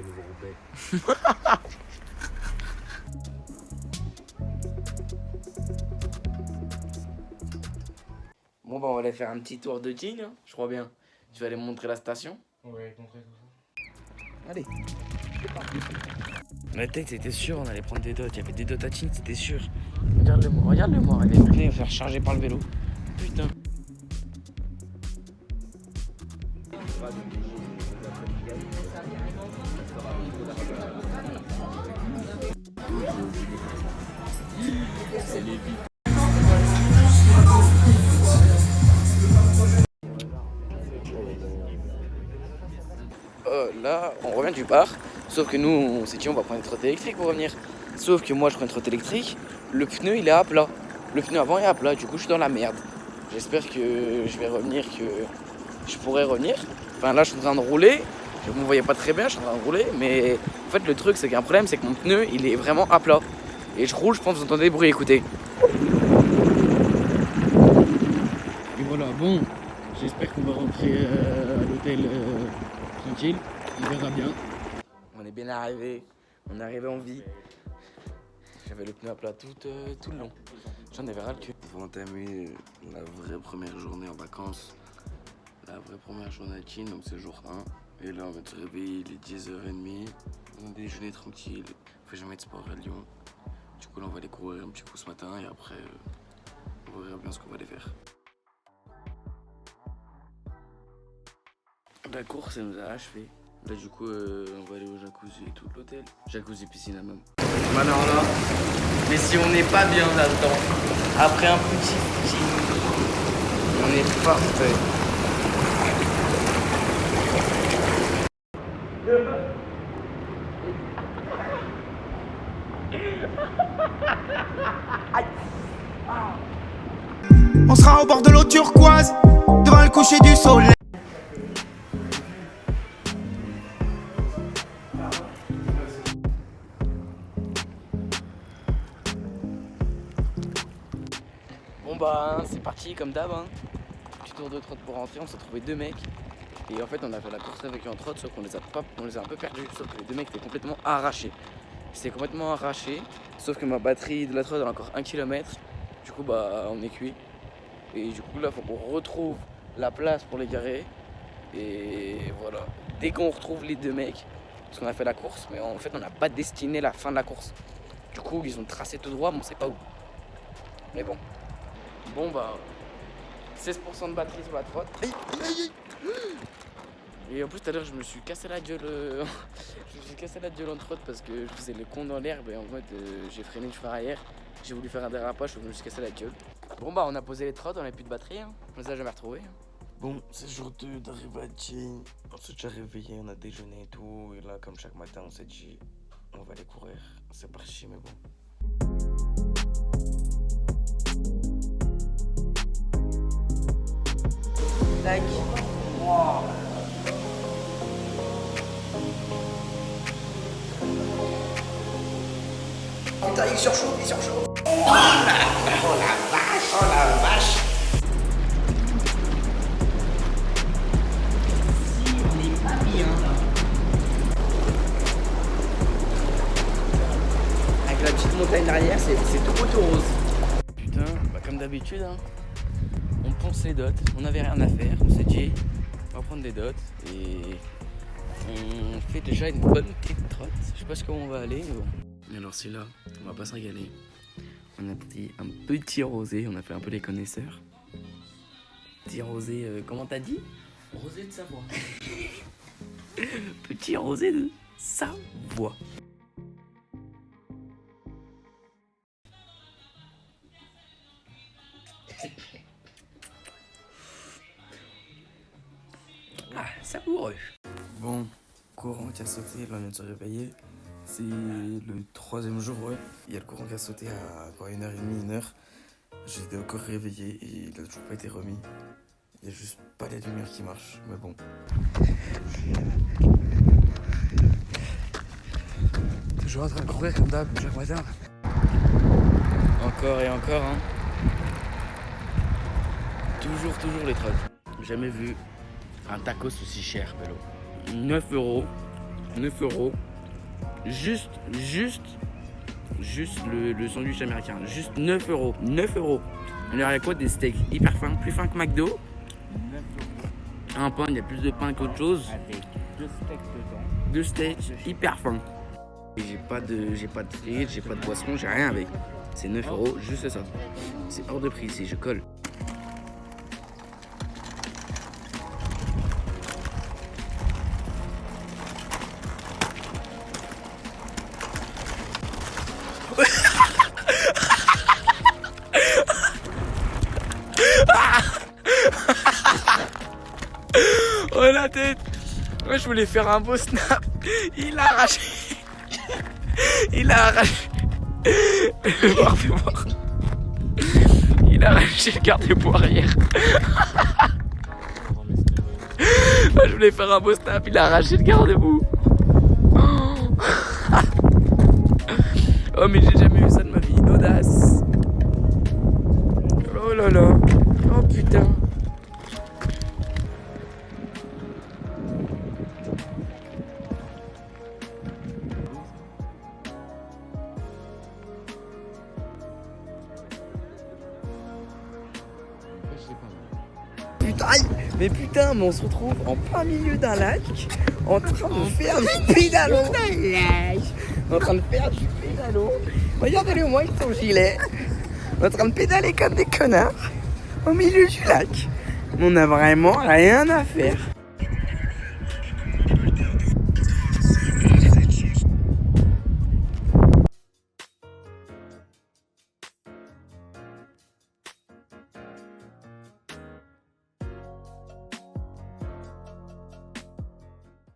Nouveau-Roubaix. Bon bah on va aller faire un petit tour de jean, hein, je crois bien. Tu vas aller montrer la station? Ouais, montrer tout ça. Allez. La tête c'était sûr, on allait prendre des dots. Il y avait des dots à jean, c'était sûr. Regarde-le-moi, il est prêt à faire charger par le vélo. Putain. C'est les vies. Là, on revient du bar, sauf que nous, on s'est dit on va prendre une trotte électrique pour revenir. Sauf que moi, je prends une trotte électrique, le pneu il est à plat. Le pneu avant est à plat, du coup, je suis dans la merde. J'espère que je vais revenir, que je pourrai revenir. Enfin, là, je suis en train de rouler. Je ne me voyais pas très bien, je suis en train de rouler. Mais en fait, le truc, c'est qu'un problème, c'est que mon pneu, il est vraiment à plat. Et je roule, je pense que vous entendez des bruits, écoutez. Et voilà, bon, j'espère qu'on va rentrer à l'hôtel tranquille. On verra bien. On est bien arrivé. On est arrivé en vie. J'avais le pneu à plat tout le long. J'en avais ras le cul. On va entamer la vraie première journée en vacances. La vraie première journée à Chine, donc c'est jour 1. Et là, on va se réveiller, il est 10h30. On va déjeuner tranquille. On fait jamais de sport à Lyon. Du coup, là, on va aller courir un petit coup ce matin et après, on verra bien ce qu'on va aller faire. La course, elle nous a achevé. Là, du coup, on va aller au jacuzzi et tout l'hôtel. Jacuzzi, piscine, même. Alors là, mais si on n'est pas bien là-dedans, après un petit footing, on est parfait. On sera au bord de l'eau turquoise, devant le coucher du soleil. Bon bah, c'est parti comme d'hab. Hein. Petit tour de trotte pour rentrer, on s'est trouvé 2 mecs. Et en fait, on a fait la course avec eux en trotte, sauf qu'on les a un peu perdus. Sauf que les 2 mecs étaient complètement arrachés. C'était complètement arraché, sauf que ma batterie de la trotte elle a encore 1 km. Du coup, bah, on est cuit. Et du coup, là, faut qu'on retrouve la place pour les garer. Et voilà. Dès qu'on retrouve les 2 mecs, parce qu'on a fait la course, mais en fait, on n'a pas destiné la fin de la course. Du coup, ils ont tracé tout droit, mais on sait pas où. Mais bon. Bon, bah, 16% de batterie sur la trotte. Et en plus, tout à l'heure, je me suis cassé la gueule. Je me suis cassé la gueule en trotte parce que je faisais le con dans l'herbe et en fait, j'ai freiné le chemin arrière. J'ai voulu faire un dérapage, je me suis cassé la gueule. Bon, bah, on a posé les trottes, on n'a plus de batterie. Hein. On les a jamais retrouvés. Bon, c'est jour 2 d'arriver à Chine. On s'est déjà réveillé, on a déjeuné et tout. Et là, comme chaque matin, on s'est dit, on va aller courir. C'est parti, mais bon. Tac. Wow. Putain, il surchauffe, il surchauffe. Oh la vache, oh la vache. Si on n'est pas bien là. Avec la petite montagne derrière, c'est tout rose. Putain, bah comme d'habitude, hein. On ponce les dots, on n'avait rien à faire, on s'est dit on va prendre des dots et on fait déjà une bonne petite trotte. Je sais pas comment on va aller, mais bon. Et alors, c'est là, on va pas se régaler. On a pris un petit rosé, on a fait un peu les connaisseurs. Petit rosé, comment t'as dit? Rosé de Savoie. Petit rosé de Savoie. Ah, savoureux. Bon, courant qui a sauté, là on vient de se réveiller. C'est le 3e jour, ouais. Il y a le courant qui a sauté à quoi, 1h30, 1h. J'étais encore réveillé et il a toujours pas été remis. Il y a juste pas les lumières qui marchent, mais bon. Toujours en train de courir comme d'hab, chaque matin. Encore et encore, hein. Toujours les trottes. Jamais vu un tacos aussi cher, Bello. 9 €. 9 €. Juste le sandwich américain. Juste 9 €. 9 €. Il y aurait quoi? Des steaks hyper fins, plus fins que McDo. Un pain, il y a plus de pain qu'autre chose. Avec 2 steaks dedans. 2 steaks hyper fins. Et j'ai pas de frites, j'ai pas de boisson, j'ai rien avec. C'est 9 €, juste ça. C'est hors de prix ici, je colle. Oh la tête! Moi je voulais faire un beau snap. Il a arraché. Il a arraché. Fais voir. Il a arraché le garde-boue arrière. Moi je voulais faire un beau snap. Il a arraché le garde-boue. Oh mais j'ai jamais vu ça de ma vie. Une audace. Oh là là. Oh putain. Mais putain, mais on se retrouve en plein milieu d'un lac en train de faire du pédalo. En train de faire du pédalo. Regardez-le moi avec son gilet. On est en train de pédaler comme des connards au milieu du lac. On n'a vraiment rien à faire.